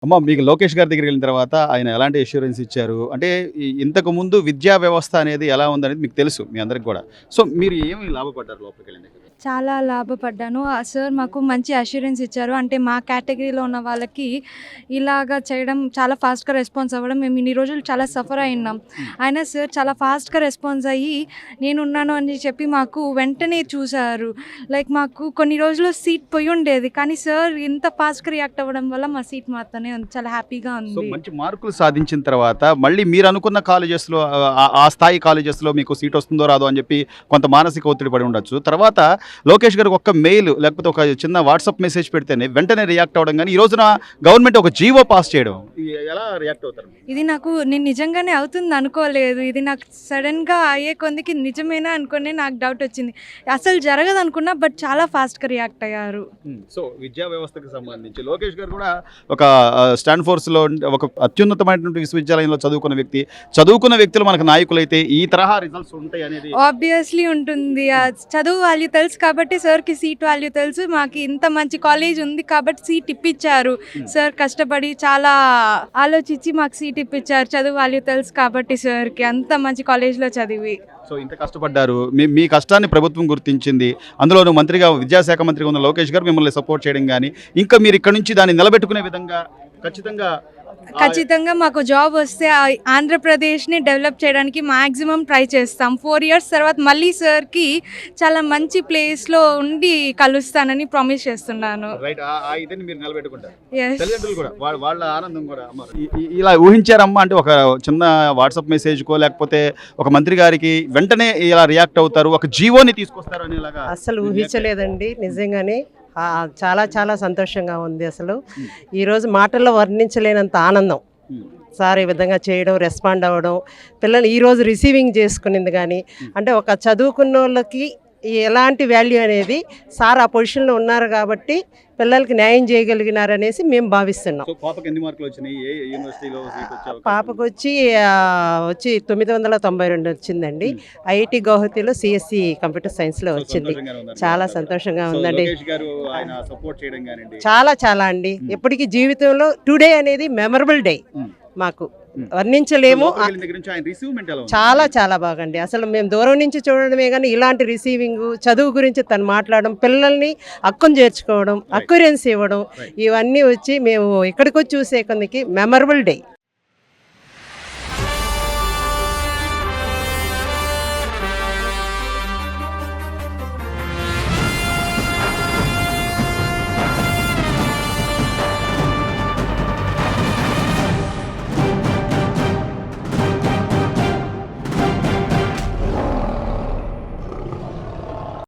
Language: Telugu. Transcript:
అమ్మ మీకు లోకేష్ గారి దగ్గరికెళ్ళిన తర్వాత ఆయన ఎలాంటి అష్యూరెన్స్ ఇచ్చారు? అంటే ఇంతకు ముందు విద్యా వ్యవస్థ అనేది ఎలా ఉందనేది మీకు తెలుసు మీ అందరికి గూడా. సో, మీరు ఏమి లాభపడ్డారు లోపలికెళ్ళిన దగ్గర? చాలా లాభపడ్డాను. ఆ సార్ మాకు మంచి అష్యూరెన్స్ ఇచ్చారు. అంటే మా కేటగిరీలో ఉన్న వాళ్ళకి ఇలాగా చేయడం చాలా ఫాస్ట్‌గా రెస్పాన్స్ అవ్వడం మేము ఇన్ని రోజులు చాలా సఫర్ అయ్యున్నాం. హ్మ్. అయినా సార్ చాలా ఫాస్ట్‌గా రెస్పాన్స్ అయ్యి నేనున్నాను అని చెప్పి మాకు వెంటనే చూసారు. లైక్ మాకు కొన్ని రోజులు సీట్ పోయుండేది. కానీ సార్ ఇంత ఫాస్ట్‌గా రియాక్ట్ అవ్వడం వల్ల మా సీట్ మాతోనే ఉంది. చాలా హ్యాపీగా సో, ఉంది. మంచి మార్కులు సాధించిన తర్వాత మళ్ళీ మీరనుకున్న కాలేజెస్‌లో ఆ స్థాయి కాలేజెస్‌లో మీకు సీట్ వస్తుందో రాదో అని చెప్పి కొంత మానసిక ఒత్తిడి పడి ఉండొచ్చు. తర్వాత లోకేష్ గారికి ఒక్క మెయిల్ లేకపోతే ఒక చిన్న వాట్సాప్ మెసేజ్ పెడితేనే వెంటనే రియాక్ట్ అవ్వడం గాని, ఈ రోజున గవర్నమెంట్ ఒక జీవో పాస్ చేయడం. ఎలా రియాక్ట్ అవుతారు? ఇది నేను నిజంగానే అవుతుంది అనుకోలేదు. ఇది నాకు సడెన్‌గా అయ్యే కొందికి నిజమేనా అనుకుని నాకు డౌట్ వచ్చింది. అసలు జరగదనుకున్నా బట్ చాలా ఫాస్ట్‌గా రియాక్ట్ అయ్యారు. సో, విద్యా వ్యవస్థకు సంబంధించి లోకేష్ గారు కూడా ఒక స్టాన్‌ఫోర్డ్స్‌లో ఒక అత్యున్నతమైనటువంటి విశ్వవిద్యాలయంలో చదువుకున్న వ్యక్తి. చదువుకున్న వ్యక్తులు మనకు నాయకులైతే ఈ తరహా రిజల్ట్స్ ఉంటాయి అనేది ఆబ్వియస్లీ ఉంటుంది. చదువు వాల్యూ తెలుసు కాబట్టి సార్‌కి సీట్ వాల్యూ తెలుసు. మాకు ఇంత మంచి కాలేజ్ ఉంది కాబట్టి సీట్ ఇప్పించారు. సార్ కష్టపడి చాలా ఆలోచించి మాకు సీట్ ఇప్పించారు. చదువు వాల్యూ తెలుసు కాబట్టి సార్‌కి అంత మంచి కాలేజ్‌లో చదివి. సో, ఇంత కష్టపడ్డారు. మీ కష్టాన్ని ప్రభుత్వం గుర్తించింది. అందులోనూ మంత్రిగా విద్యాశాఖ మంత్రిగా ఉన్న లోకేష్ గారు మిమ్మల్ని సపోర్ట్ చేయడం గాని, ఇంకా మీరు ఇక్కడి నుంచి దాన్ని నిలబెట్టుకునే విధంగా ఖచ్చితంగా ఖచ్చితంగా మాకు జాబ్ వస్తే ఆంధ్రప్రదేశ్‌ని డెవలప్ చేయడానికి మాక్సిమం ట్రై చేస్తాం. 4 ఇయర్స్ తర్వాత మళ్ళీ సార్‌కి చాలా మంచి ప్లేస్‌లో ఉండి కలుస్తానని ప్రామిస్ చేస్తున్నాను. రైట్. ఆ ఇదని మీరు నిలబెట్టుకుంటారు. యెస్. తల్లిదండ్రులు కూడా వాళ్ళ ఆనందం కూడా అమ్మ ఇలా ఊహించారమ్మా? అంటే ఒక చిన్న వాట్సాప్ మెసేజ్‌కో లేకపోతే ఒక మంత్రి గారికి వెంటనే ఇలా రియాక్ట్ అవుతారు. ఒక జీవోని తీసుకొస్తారు అనేలాగా అస్సలు ఊహించలేదండి నిజంగానే. చాలా చాలా సంతోషంగా ఉంది అసలు. ఈరోజు మాటల్లో వర్ణించలేనంత ఆనందం. సార్ ఈ విధంగా చేయడం, రెస్పాండ్ అవ్వడం, పిల్లలు ఈరోజు రిసీవింగ్ చేసుకునింది కానీ, అంటే ఒక చదువుకున్న వాళ్ళకి ఎలాంటి వాల్యూ అనేది సార్ ఆ పొజిషన్లో ఉన్నారు కాబట్టి పిల్లలకి న్యాయం చేయగలిగినారనేసి మేము భావిస్తున్నాం. సో, పాపకి ఎన్ని మార్కులు వచ్చినాయి? ఏ యూనివర్సిటీలో సీట్ వచ్చే అవకాశం పాపకు వచ్చి 992 వచ్చిందండి. ఐఐటి గౌహతిలో సిఎస్సి కంప్యూటర్ సైన్స్లో సో, వచ్చింది. సంతోషంగానే ఉందండి. చాలా సంతోషంగా సో, ఉందండి. లోకేష్ గారు ఆయన సపోర్ట్ చేయడం గానండి. చాలా చాలా అండి. ఎప్పటికీ జీవితంలో టుడే అనేది మెమరబుల్ డే మాకు వర్ణించలేము. లోపలికి వెళ్ళిన దగ్గర నుంచి ఆయన రిసీవ్‌మెంట్ ఎలా ఉంది? చాలా చాలా బాగండి. అసలు మేము దూరం నుంచి చూడడమే కానీ ఇలాంటి రిసీవింగ్, చదువు గురించి తను మాట్లాడడం, పిల్లల్ని హక్కును చేర్చుకోవడం, అక్యూరెన్స్ ఇవ్వడం, ఇవన్నీ వచ్చి మేము ఇక్కడికి వచ్చి చూసే కొందికి మెమరబుల్ డే.